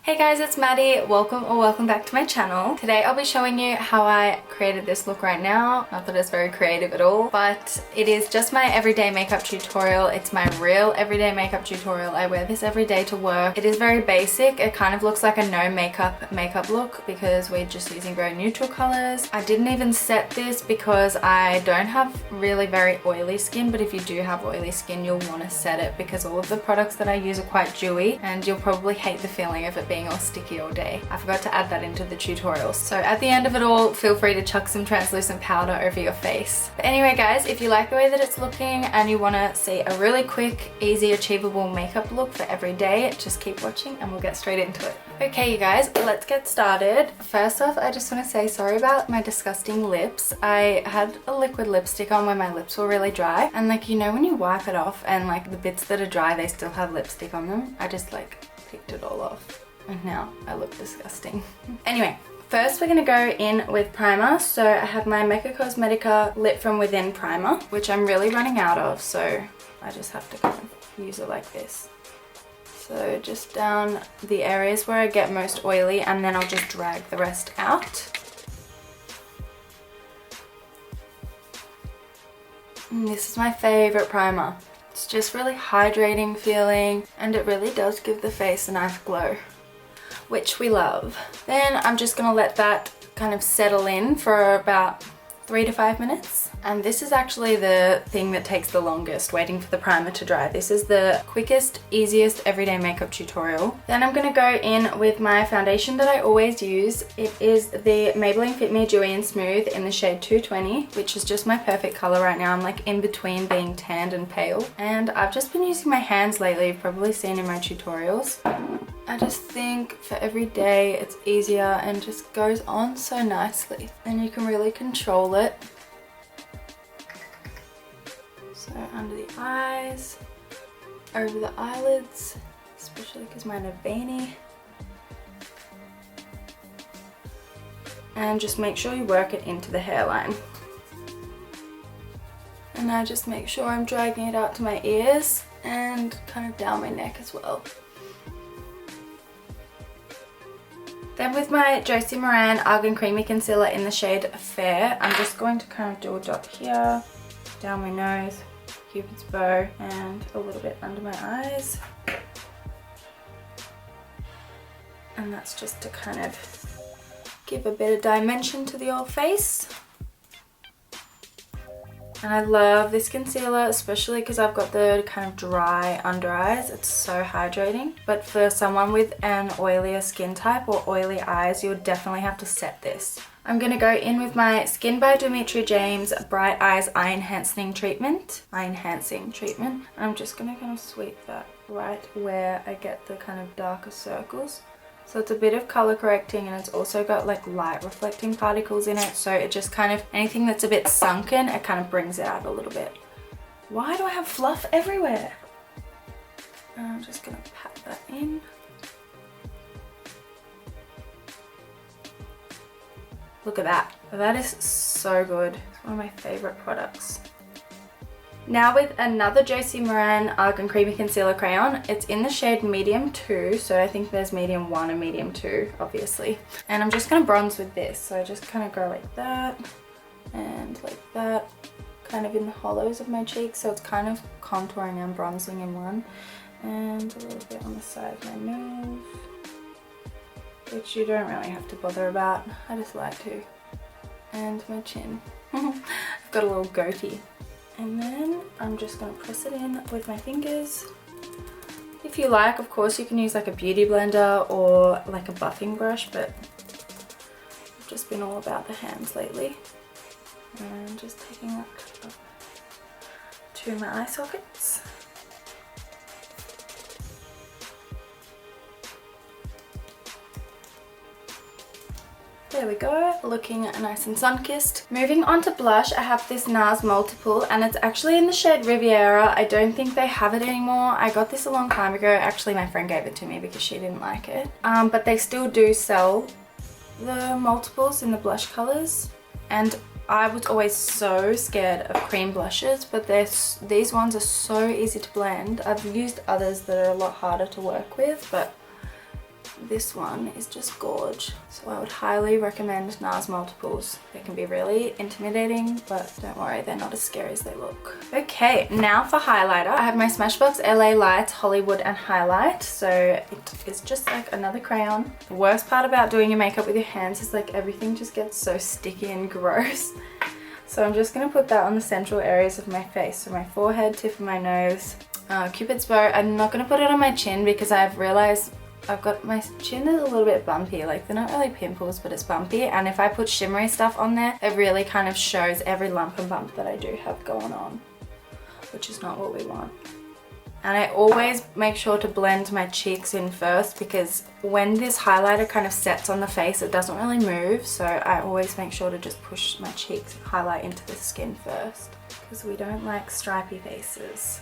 Hey guys, it's Maddie. Welcome back to my channel. Today I'll be showing you how I created this look right now. Not that it's very creative at all, but it is just my everyday makeup tutorial. It's my real everyday makeup tutorial. I wear this every day to work. It is very basic. It kind of looks like a no makeup look because we're just using very neutral colors. I didn't even set this because I don't have really very oily skin, but if you do have oily skin, you'll want to set it because all of the products that I use are quite dewy and you'll probably hate the feeling of it being all sticky all day. I forgot to add that into the tutorial. So at the end of it all, feel free to chuck some translucent powder over your face. But anyway guys, if you like the way that it's looking and you want to see a really quick, easy, achievable makeup look for every day, just keep watching and we'll get straight into it. Okay you guys, let's get started. First off, I just want to say sorry about my disgusting lips. I had a liquid lipstick on when my lips were really dry, and like, you know when you wipe it off and like the bits that are dry, they still have lipstick on them? I just like picked it all off. And now I look disgusting. Anyway, first we're gonna go in with primer. So I have my Mecca Cosmetica Lit From Within primer, which I'm really running out of, so I just have to kind of use it like this. So just down the areas where I get most oily, and then I'll just drag the rest out. And this is my favorite primer. It's just really hydrating feeling, and it really does give the face a nice glow, which we love. Then I'm just gonna let that kind of settle in for about 3 to 5 minutes. And this is actually the thing that takes the longest, waiting for the primer to dry. This is the quickest, easiest everyday makeup tutorial. Then I'm gonna go in with my foundation that I always use. It is the Maybelline Fit Me Dewy and Smooth in the shade 220, which is just my perfect color right now. I'm like in between being tanned and pale. And I've just been using my hands lately. You've probably seen in my tutorials. I just think for every day it's easier and just goes on so nicely. And you can really control it. So under the eyes, over the eyelids, especially because mine are veiny. And just make sure you work it into the hairline. And I just make sure I'm dragging it out to my ears and kind of down my neck as well. Then with my Josie Maran Argan Creamy Concealer in the shade Fair, I'm just going to kind of do a dot here, down my nose, Cupid's bow, and a little bit under my eyes. And that's just to kind of give a bit of dimension to the old face. And I love this concealer, especially because I've got the kind of dry under eyes. It's so hydrating. But for someone with an oilier skin type or oily eyes, you'll definitely have to set this. I'm going to go in with my Skin by Dimitri James Bright Eyes Eye Enhancing Treatment. I'm just going to kind of sweep that right where I get the kind of darker circles. So it's a bit of color correcting, and it's also got like light reflecting particles in it, so it just kind of, anything that's a bit sunken, it kind of brings it out a little bit. Why do I have fluff everywhere? And I'm just gonna pat that in. Look at that. That is so good. It's one of my favorite products. Now with another Josie Maran Argan Creamy Concealer Crayon. It's in the shade Medium 2, so I think there's Medium 1 and Medium 2, obviously. And I'm just going to bronze with this, so I just kind of go like that, and like that, kind of in the hollows of my cheeks, so it's kind of contouring and bronzing in one. And a little bit on the side of my nose, which you don't really have to bother about, I just like to. And my chin. I've got a little goatee. And then I'm just going to press it in with my fingers. If you like, of course, you can use like a beauty blender or like a buffing brush, but I've just been all about the hands lately. And just taking that up to my eye sockets. There we go, looking nice and sun-kissed. Moving on to blush, I have this NARS Multiple, and it's actually in the shade Riviera. I don't think they have it anymore. I got this a long time ago. Actually, my friend gave it to me because she didn't like it. But they still do sell the multiples in the blush colors. And I was always so scared of cream blushes, but these ones are so easy to blend. I've used others that are a lot harder to work with, but this one is just gorge. So I would highly recommend NARS Multiples. They can be really intimidating, but don't worry, they're not as scary as they look. Okay, now for highlighter. I have my Smashbox LA Lights Hollywood and Highlight. So it is just like another crayon. The worst part about doing your makeup with your hands is like everything just gets so sticky and gross. So I'm just going to put that on the central areas of my face. So my forehead, tip of my nose, Cupid's bow. I'm not going to put it on my chin because I've realized I've got my chin is a little bit bumpy. Like they're not really pimples, but it's bumpy. And if I put shimmery stuff on there, it really kind of shows every lump and bump that I do have going on, which is not what we want. And I always make sure to blend my cheeks in first because when this highlighter kind of sets on the face, it doesn't really move. So I always make sure to just push my cheeks highlight into the skin first because we don't like stripy faces.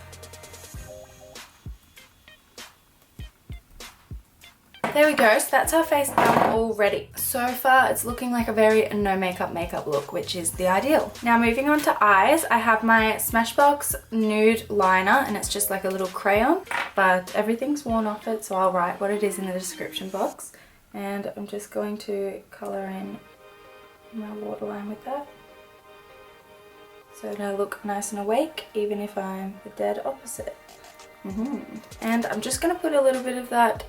There we go, so that's our face done already. So far it's looking like a very no makeup look, which is the ideal. Now moving on to eyes, I have my Smashbox nude liner and it's just like a little crayon, but everything's worn off it, so I'll write what it is in the description box. And I'm just going to colour in my waterline with that. So I look nice and awake, even if I'm the dead opposite. And I'm just going to put a little bit of that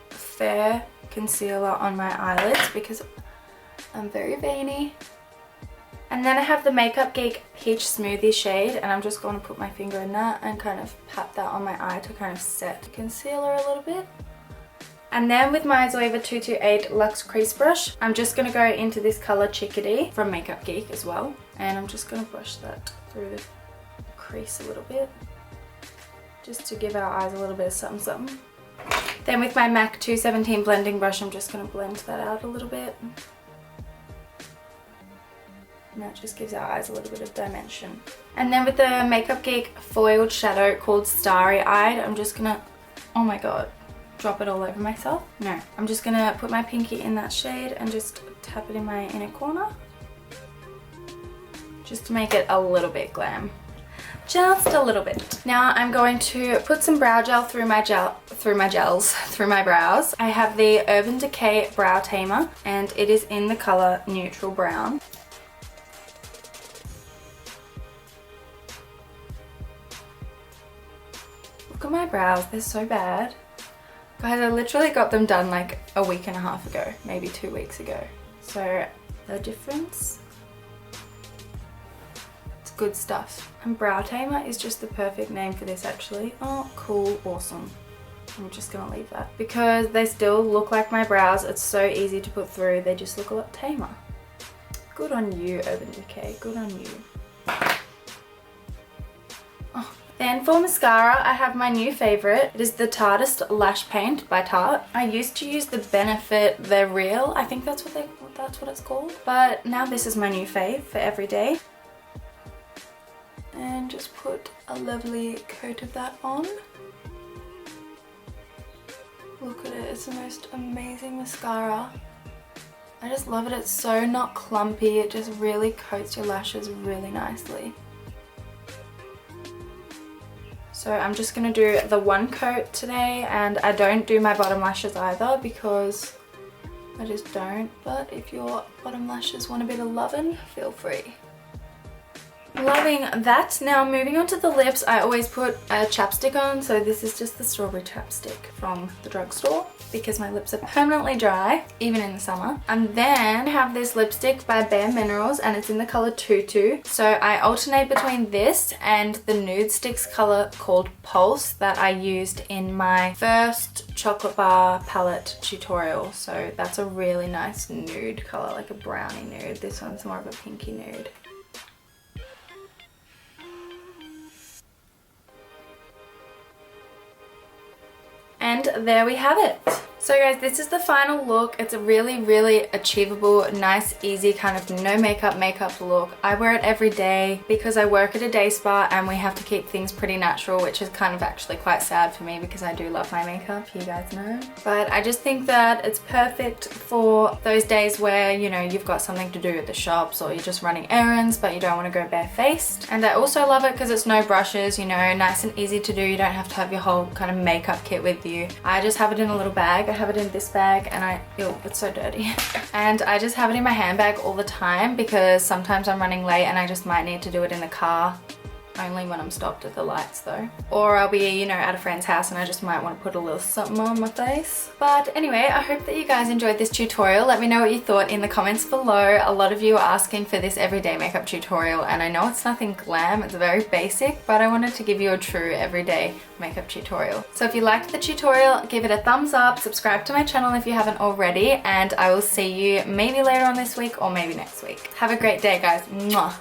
fair concealer on my eyelids because I'm very veiny. And then I have the Makeup Geek Peach Smoothie shade and I'm just going to put my finger in that and kind of pat that on my eye to kind of set the concealer a little bit. And then with my Zoeva 228 Luxe Crease Brush, I'm just going to go into this colour Chickadee from Makeup Geek as well. And I'm just going to brush that through the crease a little bit, just to give our eyes a little bit of something something. Then with my MAC 217 blending brush, I'm just going to blend that out a little bit. And that just gives our eyes a little bit of dimension. And then with the Makeup Geek foiled shadow called Starry Eyed, I'm just going to, oh my god, drop it all over myself. No, I'm just going to put my pinky in that shade and just tap it in my inner corner. Just to make it a little bit glam. Just a little bit. Now I'm going to put some brow gel through my brows. I have the Urban Decay Brow Tamer and it is in the color Neutral Brown. Look at my brows, they're so bad. Guys, I literally got them done like a week and a half ago, maybe 2 weeks ago. So the difference, good stuff. And Brow Tamer is just the perfect name for this actually. Oh, cool, awesome. I'm just gonna leave that because they still look like my brows. It's so easy to put through. They just look a lot tamer. Good on you, Urban Decay. Good on you. Oh. Then for mascara, I have my new favorite. It is the Tarteist Lash Paint by Tarte. I used to use the Benefit They're Real. I think that's what it's called. But now this is my new fave for everyday. And just put a lovely coat of that on. Look at it, it's the most amazing mascara. I just love it, it's so not clumpy, it just really coats your lashes really nicely. So I'm just going to do the one coat today, and I don't do my bottom lashes either because I just don't. But if your bottom lashes want a bit of loving, feel free. Loving that. Now moving on to the lips, I always put a chapstick on. So this is just the strawberry chapstick from the drugstore because my lips are permanently dry, even in the summer. And then I have this lipstick by Bare Minerals and it's in the color Tutu. So I alternate between this and the Nude Sticks color called Pulse that I used in my first chocolate bar palette tutorial. So that's a really nice nude color, like a brownie nude. This one's more of a pinky nude. And there we have it. So guys, this is the final look. It's a really, really achievable, nice, easy kind of no makeup look. I wear it every day because I work at a day spa and we have to keep things pretty natural, which is kind of actually quite sad for me because I do love my makeup, you guys know. But I just think that it's perfect for those days where, you know, you've got something to do at the shops or you're just running errands but you don't want to go barefaced. And I also love it because it's no brushes, you know, nice and easy to do. You don't have to have your whole kind of makeup kit with you. I just have it in a little bag bag, I have it in this bag, and ew, it's so dirty. And I just have it in my handbag all the time because sometimes I'm running late and I just might need to do it in the car. Only when I'm stopped at the lights though. Or I'll be, you know, at a friend's house and I just might want to put a little something on my face. But anyway, I hope that you guys enjoyed this tutorial. Let me know what you thought in the comments below. A lot of you are asking for this everyday makeup tutorial, and I know it's nothing glam, it's very basic, but I wanted to give you a true everyday makeup tutorial. So if you liked the tutorial, give it a thumbs up, subscribe to my channel if you haven't already, and I will see you maybe later on this week or maybe next week. Have a great day, guys. Mwah.